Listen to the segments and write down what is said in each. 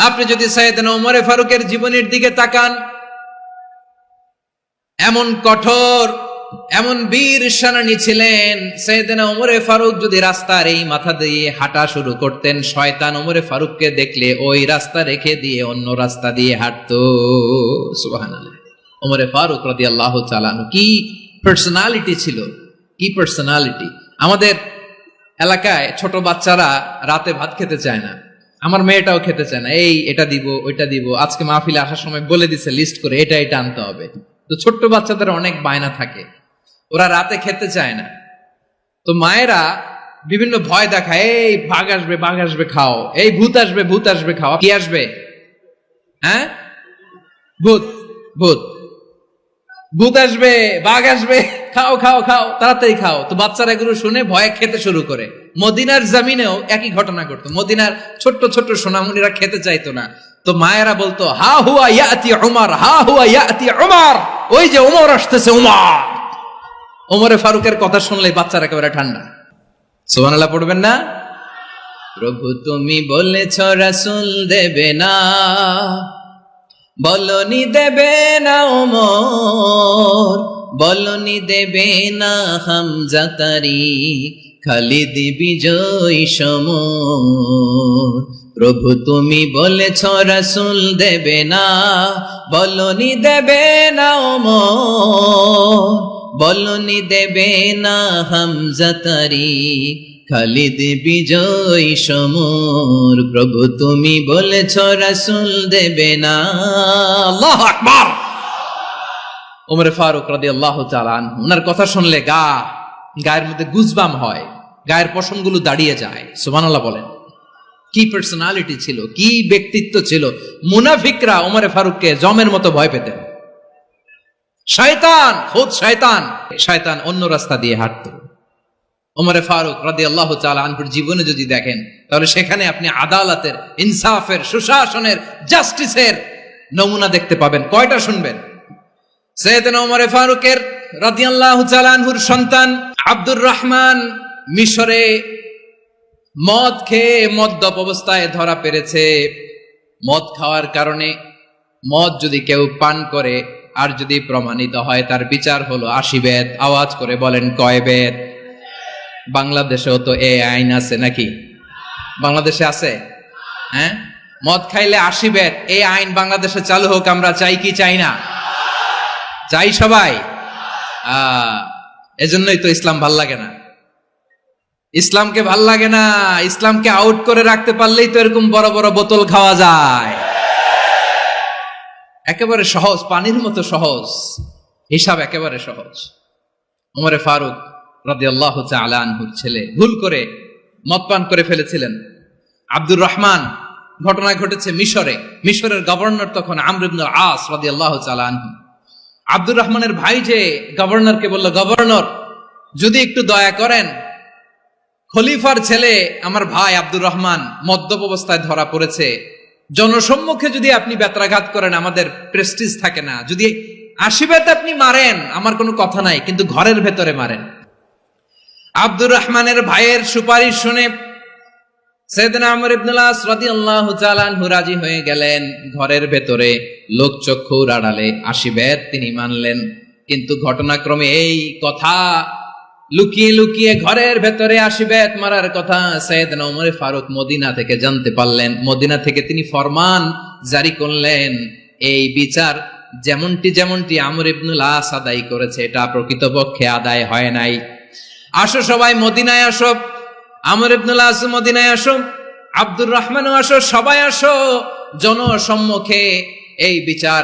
আপনি যদি সাইয়েদনা ওমর ফারুকের জীবনের দিকে তাকান, এমন কঠোর, এমন বীর সেনানী ছিলেন। সাইয়েদনা ওমর ফারুক যদি রাস্তার এই মাথা দিয়ে হাঁটা শুরু করতেন, শয়তান ওমর ফারুককে দেখলে ওই রাস্তা রেখে দিয়ে অন্য রাস্তা দিয়ে হাঁটতো। সুবহানাল্লাহ। ওমর ফারুক রাদিয়াল্লাহু তাআলা আনহু কি পার্সোনালিটি ছিল, কি পার্সোনালিটি। আমাদের এলাকায় ছোট বাচ্চারা রাতে ভাত খেতে চায় না, আমার মেয়েটাও খেতে চায় না। এই এটা দিব, ওইটা দিব, আজকে মাহফিলে আসার সময় বলে দিছে লিস্ট করে এটা এটা আনতে হবে। তো ছোট্ট বাচ্চাদের অনেক বায়না থাকে, ওরা রাতে খেতে চায় না। তো মায়েরা বিভিন্ন ভয় দেখায়, এই বাঘ আসবে, বাঘ আসবে খাও, এই ভূত আসবে, ভূত আসবে খাও। কি আসবে? হ্যাঁ, ভূত, ভূত, ভূত আসবে, বাঘ আসবে, খাও খাও খাও, তাড়াতাড়ি খাও। তো বাচ্চারা এগুলো শুনে ভয়ে খেতে শুরু করে। মদিনার জমিনেও একই ঘটনা ঘটতো। মদিনার ছোট্ট ছোট্ট সোনামণিরা খেতে চাইতো না, তো মায়েরা বলতো হা হুয়া ইয়াতি উমর, হা হুয়া ইয়াতি উমর, ওই যে ওমর আসতেছে, ওমর। ওমরে ফারুকের কথা শুনলে বাচ্চারা একেবারে ঠান্ডা। সুবহানাল্লাহ পড়বেন না? প্রভু তুমি বলেছ রাসূল দেবে না, বলনি দেবে না ওমর, বলনি দেবে না হামজা তারিক, খালিদ বিজয়ী সমর। প্রভু তুমি বলেছ রাসূল দেবে না, বলনি দেবে না ওমর, বলনি দেবে না হামজা তারিক, খালিদ বিজয়ী সমর। প্রভু তুমি বলেছ রাসূল দেবে না। আল্লাহু আকবার। ওমর ফারুক রাদিয়াল্লাহু তাআলা আনহু, ওনার কথা শুনলে গায়ের মধ্যে গুজবাম হয়, গায়ের পশমগুলো দাঁড়িয়ে যায়। সুবহানাল্লাহ বলেন। কি পার্সোনালিটি ছিল, কি ব্যক্তিত্ব ছিল। মুনাফিকরা ওমর ফারুককে জমের মতো ভয় পেতেন। শয়তান, খুদ শয়তান, শয়তান অন্য রাস্তা দিয়ে হাঁটতো। ওমর ফারুক রাদিয়াল্লাহু তাআলা আনহুর জীবনে যদি দেখেন, তাহলে সেখানে আপনি আদালতের, ইনসাফের, সুশাসনের, জাস্টিসের নমুনা দেখতে পাবেন। কয়টা শুনবেন? সাইয়েদনা ওমর ফারুকের রাদিয়াল্লাহু তাআলা আনহুর সন্তান আব্দুর রহমান মিশরে মদ খেয়ে মদ্যপ অবস্থায় ধরা পড়েছে। মদ খাওয়ার কারণে, মদ যদি কেউ পান করে আর যদি প্রমাণিত হয়, তার বিচার হলো 80 বেত। আওয়াজ করে বলেন কয় বেত? বাংলাদেশেও তো এই আইন আছে নাকি? বাংলাদেশে আছে? হ্যাঁ, মদ খাইলে 80 বেত, এই আইন বাংলাদেশে চালু হোক। আমরা চাই কি চাই না? চাই সবাই। এজন্যই তো ইসলাম ভাল লাগে না। ইসলামকে ভাল লাগে না। ইসলামকে আউট করে রাখতে পারলেই তো এরকম বড় বড় বোতল খাওয়া যায়। একেবারে সহজ, পানির মতো সহজ, হিসাব একেবারে সহজ। ওমর ফারুক রাদিয়াল্লাহু তাআলা আনহুর ছেলে ভুল করে মদ পান করে ফেলেছিলেন। আব্দুর রহমান, ঘটনা ঘটেছে মিশরে। মিশরের গভর্নর তখন আমর ইবনুল আস রাদিয়াল্লাহু তাআলা আনহু। আব্দুর রহমানের ভাই যে গভর্নরকে বলল, গভর্নর যদি একটু দয়া করেন, খলিফার ছেলে আমার ভাই আব্দুর রহমান মদ্যপ অবস্থায় ধরা পড়েছে, জনসম্মুখে যদি আপনি বেত্রাঘাত করেন আমাদের প্রেস্টিজ থাকে না, যদি 80 বেত আপনি মারেন আমার কোনো কথা নাই, কিন্তু ঘরের ভেতরে মারেন। আব্দুর রহমানের ভাইয়ের সুপারিশ শুনে সাইয়েদনা আমর ইবনুল আস রাদিয়াল্লাহু তাআলা আনহু রাজি হয়ে গেলেন। ঘরের ভেতরে লোকচক্ষুর আড়ালে 80 বেত তিনি মানলেন। কিন্তু ঘটনাক্রমে এই কথা লুকিয়ে লুকিয়ে ঘরের ভেতরে 80 বেত মারার কথা সাইয়েদনা ওমর ফারুক মদিনা থেকে জানতে পারলেন। মদিনা থেকে তিনি ফরমান জারি করলেন, এই বিচার যেমনটি আমর ইবনুল আস আদায় করেছে, এটা প্রকৃতপক্ষে আদায় হয় নাই। আসো সবাই মদিনায় আসো, আমর ইবনুল আস মদিনায় আসো, আব্দুর রহমানও আসো, সবাই আসো, জনসম্মুখে এই বিচার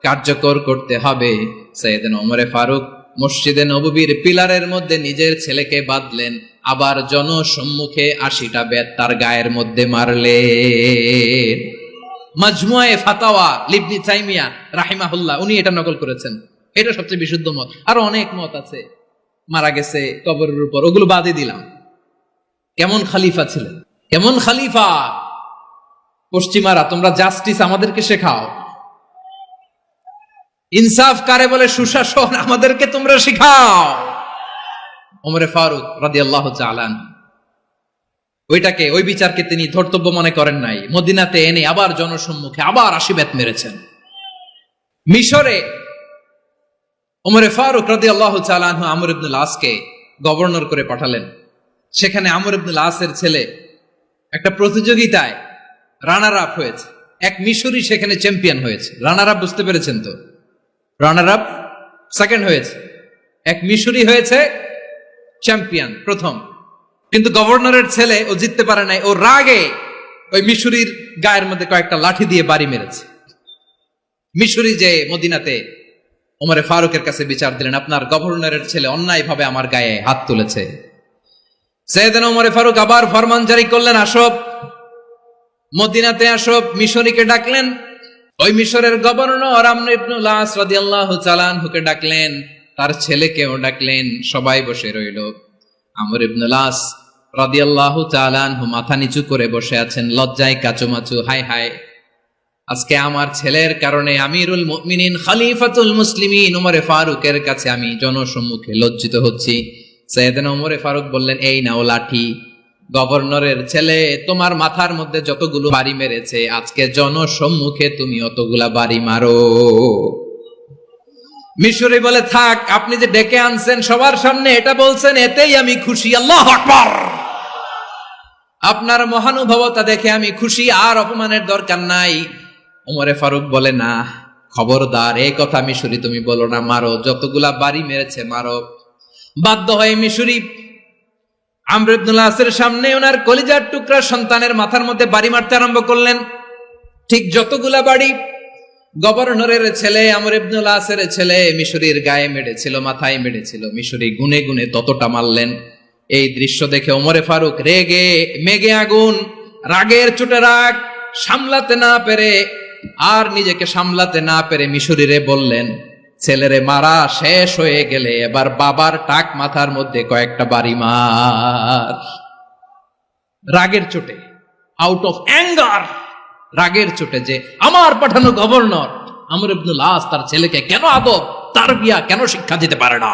কার্যকর করতে হবে। সাইয়েদনা ওমর ফারুক মসজিদে নববীর পিলারের মধ্যে নিজের ছেলেকে বাঁধলেন, আবার জনসম্মুখে 80টা বেত তার গায়ের মধ্যে মারলেন। মাজমুয়ে ফাতাওয়া ইবনে তাইমিয়া রাহিমাহুল্লাহ উনি এটা নকল করেছেন। এটা সবচেয়ে বিশুদ্ধ মত। আরো অনেক মত আছে, মারা গেছে কবরের উপর, ওগুলো বাদই দিলাম। কেমন খলিফা ছিলেন, কেমন খলিফা! পশ্চিমারা তোমরা জাস্টিস আমাদেরকে শেখাও, ইনসাফ কারে বলে, সুশাসন আমাদেরকে তোমরা শিখাও। ওমর ফারুক রাদিয়াল্লাহু তাআলা ওই বিচারকে তিনি ধর্তব্য মনে করেন নাই, মদিনাতে এনে আবার জনসম্মুখে আবার 80 বেত মেরেছেন। মিশরে ওমরে ফারুক রাদিয়াল্লাহু তাআলা আনহু আমর ইবনুল আসকে গভর্নর করে পাঠালেন। সেখানে আমর ইবনুল আসের ছেলে একটা প্রতিযোগিতায় রানার আপ হয়েছে, এক মিশরি সেখানে চ্যাম্পিয়ন হয়েছে। রানার আপ বুঝতে পেরেছেন তো? রানার আপ সেকেন্ড হয়েছে, এক মিশরি হয়েছে চ্যাম্পিয়ন প্রথম। কিন্তু গভর্নরের ছেলে ও জিততে পারে নাই, ও রাগে ওই মিশরির গায়ের মধ্যে কয়েকটা লাঠি দিয়ে বাড়ি মেরেছে। মিশরি যে মদিনাতে ওমরে ফারুকের কাছে বিচার দিলেন, আপনার গভর্নরের ছেলে অন্যায়ভাবে আমার গায়ে হাত তুলেছে। সাইয়েদনা ওমরে ফারুক আবার ফরমান জারি করলেন, আসো মদিনাতে আসো। মিশরীকে ডাকলেন, ওই মিশরের গভর্নর আমর ইবনুল আস রাদিয়াল্লাহু তাআলা আনহুকে ডাকলেন, তার ছেলেকেও ডাকলেন, সবাই বসে রইল। আমর ইবনুল আস রাদিয়াল্লাহু তাআলা আনহু মাথা নিচু করে বসে আছেন, লজ্জায় কাচুমাচু। হায় হায়, আজকে আমার ছেলের কারণে আমিরুল মুমিনিন খলিফাতুল মুসলিমিন ওমরে ফারুকের কাছে আমি জনসম্মুখে লজ্জিত হচ্ছি। সাইয়েদনা ওমরে ফারুক বললেন, এই নাও লাঠি, গভর্নরের ছেলে তোমার মাথার মধ্যে যতগুলো বাড়ি মেরেছে, আজকে জনসম্মুখে তুমি অতগুলা বাড়ি মারো। মিশরি বলে, থাক, আপনি যে ডেকে আনছেন সবার সামনে এটা বলছেন, এতেই আমি খুশি। আল্লাহু আকবার। আপনার মহানুভবতা দেখে আমি খুশি, আর অপমানের দরকার নাই। ওমরে ফারুক বলে, না, খবরদার, এই কথা মিশরি তুমি বলো না, মারো, যতগুলা বাড়ি মেরেছে মারো। বাধ্য হয়ে মিশরি আমর ইবনুল আসের সামনে ওনার কলিজার টুকরা সন্তানের মাথার মধ্যে বাড়ি মারতে আরম্ভ করলেন। ঠিক যতগুলা বাড়ি গভর্নরের ছেলে আমর ইবনুল আসের ছেলে মিশরীর গায়ে মেরেছিল, মাথায় মেরেছিল, মিশরী গুনে গুনে ততটা মারলেন। এই দৃশ্য দেখে ওমরে ফারুক রেগে মেগে আগুন, রাগের চোটে রাগ সামলাতে না পেরে, আর নিজেকে সামলাতে না পেরে মিশরীরে বললেন, ছেলেরে মারা শেষ হয়ে গেলে এবার বাবার টাক মাথার মধ্যে কয়েকটা বাড়ি মার। রাগের চোটে, আউট অফ অ্যাঙ্গার, রাগের চোটে, যে আমার পাঠানো গভর্নর আমর ইবনুল আস তার ছেলেকে কেন আদব তারবিয়া কেন শিক্ষা দিতে পারে না।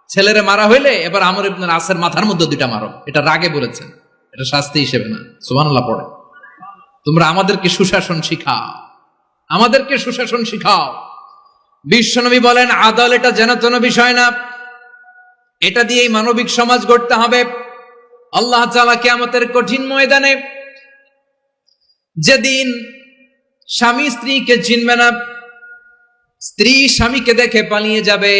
ছেলেরে মারা হইলে এবার আমর ইবনুল আসের মাথার মধ্যে দুইটা মারো, এটা রাগে বলেছেন, এটা শাস্তি হিসেবে না। সুবহানাল্লাহ পড়ে। তোমরা আমাদেরকে সুশাসন শিখাও, আমাদেরকে সুশাসন শিখাও। বিশ্বনবী বলেন, আদল এটা যেন তেন বিষয় না, এটা দিয়েই মানবিক সমাজ গড়তে হবে। আল্লাহ তাআলা কিয়ামতের কঠিন ময়দানে, যেদিন স্বামী স্ত্রীকে চিনবে না, স্ত্রী স্বামীকে দেখে পালিয়ে যাবে,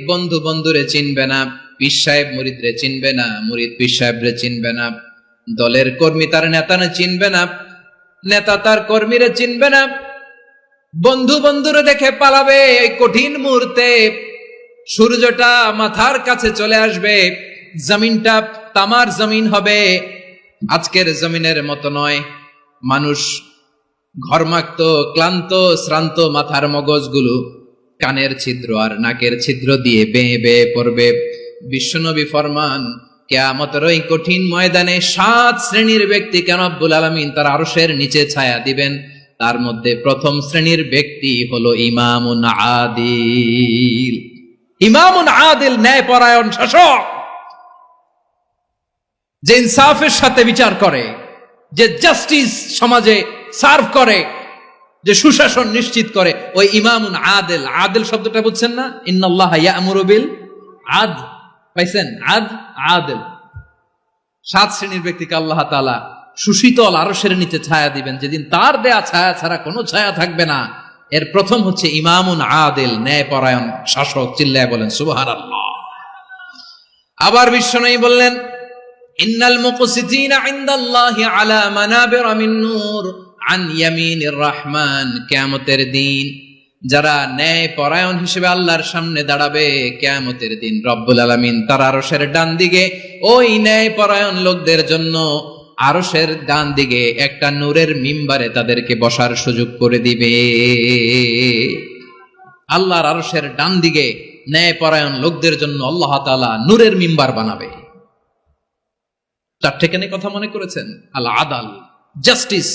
বন্ধু বন্ধুরে চিনবে না, পীর সাহেব মুরিদরে চিনবে না, মুরিদ পীর সাহেবরে চিনবে না, দলের কর্মী তার নেতারে চিনবে না, নেতা তার কর্মীরে চিনবে না, বন্ধু বন্ধুরে দেখে পালাবে। এই কঠিন মুহূর্তে সূর্যটা মাথার কাছে চলে আসবে, জমিনটা তামার জমিন হবে, আজকের জমিনের মতো নয়। মানুষ ঘর্মাক্ত, ক্লান্ত, শ্রান্ত মাথার মগজগুলো কানের ছিদ্র আর নাকের ছিদ্র দিয়ে বেয়ে বেয়ে পড়বে। বিশ্বনবী ফরমান, কিয়ামতের ওই কঠিন ময়দানে 7 শ্রেণীর ব্যক্তিকে রব্বুল আলামিন তার আরশের নিচে ছায়া দিবেন। তার মধ্যে প্রথম শ্রেণীর ব্যক্তি হলো ইমামুন আদিল। ইমামুন আদিল, ন্যায়পরায়ণ শাসক, যে ইনসাফের সাথে বিচার করে, যে জাস্টিস সমাজে সার্ভ করে, যে সুশাসন নিশ্চিত করে, ওই ইমামুন আদিল। আদিল শব্দটা বুঝছেন না? ইন্নাল্লাহা ইয়া'মুরু বিল আদল, পাইছেন? আদিল। 7 শ্রেণীর ব্যক্তিকে আল্লাহ তাআলা সুশীতল আরশের নিচে ছায়া দিবেন, যেদিন তার দেয়া ছায়া ছাড়া কোনো ছায়া থাকবে না। এর প্রথম হচ্ছে ইমামুন আদিল, ন্যায়পরায়ণ শাসক। চিল্লায় বলেন সুবহানাল্লাহ। আবার বিশ্বনবী বললেন, ইন্নাল মুকসিতিনা ইনদাল্লাহি আলা মানাবির মিন নূর আন ইয়ামিনির রহমান। কিয়ামতের দিন যারা ন্যায়পরায়ণ হিসেবে আল্লাহর সামনে দাঁড়াবে, কিয়ামতের দিন রব্বুল আলামিন তার আরশের ডান দিকে ওই ন্যায়পরায়ণ লোকদের জন্য আরশের ডান দিকে একটা নূরের মিম্বারে তাদেরকে বসার সুযোগ করে দিবে। আল্লাহর আরশের ডান দিকে ন্যায়পরায়ণ লোকদের জন্য আল্লাহ তাআলা নূরের মিম্বার বানাবে। তার ঠিকানে কথা মনে করেছেন? আল আদাল, জাস্টিস।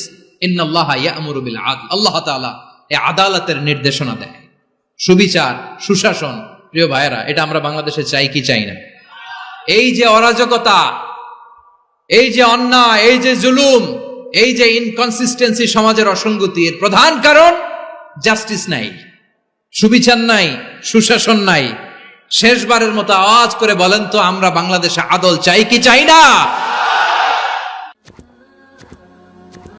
ইন্নাল্লাহা ইয়া'মুরু বিল আদল। আল্লাহ তাআলা এই আদালতের নির্দেশনা দেয়, সুবিচার, সুশাসন। প্রিয় ভাইয়েরা, এটা আমরা বাংলাদেশে চাই কি চাই না? এই যে অরাজকতা, এই যে অন্যায়, এই যে জুলুম, এই যে ইনকনসিস্টেন্সি, সমাজের অসঙ্গতির প্রধান কারণ জাস্টিস নাই, সুবিচার নাই, সুশাসন নাই। শেষবারের মতো আওয়াজ করে বলেন তো, আমরা বাংলাদেশে আদল চাই কি চাই না?